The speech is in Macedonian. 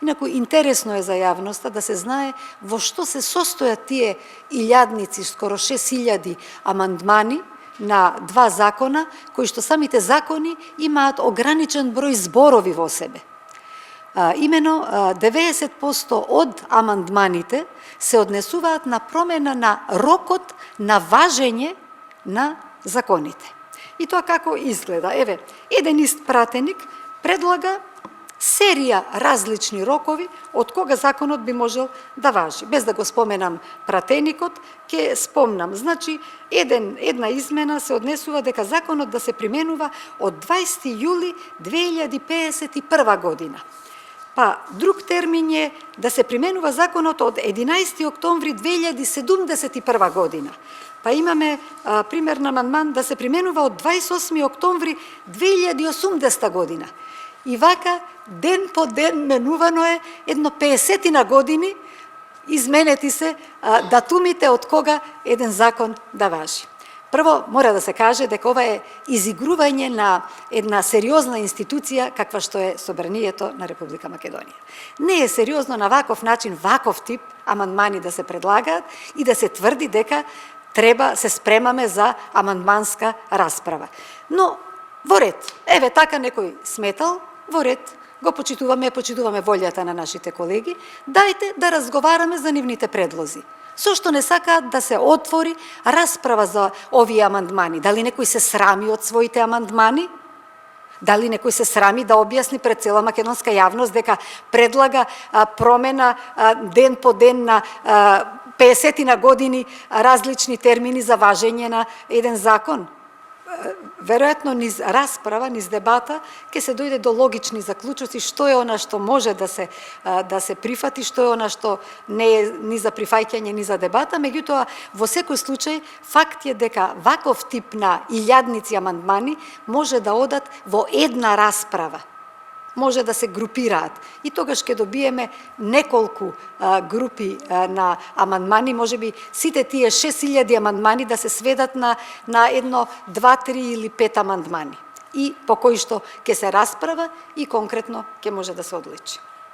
Инаку, интересно е за јавноста да се знае во што се состојат тие илјадници, скоро 6000 амандмани на два закона, кои што самите закони имаат ограничен број зборови во себе. Имено 90% од амандманите се однесуваат на промена на рокот на важење на законите. И тоа како изгледа? Еве, еден ист пратеник предлага серија различни рокови од кога законот би можел да важи. Без да го споменам пратеникот, ќе спомнам. Значи, една измена се однесува дека законот да се применува од 20 јули 2051 година. Па, друг термин е да се применува законот од 11 октомври 2071 година. Па имаме пример на амандман да се применува од 28 октомври 2080 година. И вака, ден по ден менувано е едно 50 години, изменети се датумите од кога еден закон да важи. Прво, мора да се каже дека ова е изигрување на една сериозна институција каква што е Собранието на Република Македонија. Не е сериозно на ваков начин, ваков тип амандмани да се предлагаат и да се тврди дека треба се спремаме за амандманска расправа. Но, во ред, еве така некој сметал, во ред, го почитуваме волјата на нашите колеги, дајте да разговараме за нивните предлози. Со што не сакаат да се отвори расправа за овие амандмани. Дали некој се срами од своите амандмани? Дали некој се срами да објасни пред цела македонска јавност дека предлага промена ден по ден на 50 години различни термини за важење на еден закон? Веројатно низ расправа, низ дебата, ќе се дојде до логични заклучоци што е она што може да се прифати, што е она што не е ни за прифаќање, ни за дебата, меѓутоа во секој случај факт е дека ваков тип на илјадници амандмани може да одат во една расправа. Може да се групираат. И тогаш ќе добиеме неколку групи на амандмани, можеби сите тие 6000 амандмани да се сведат на едно, 2, 3 или 5 амандмани. И по кои што ќе се расправа и конкретно ќе може да се одличи.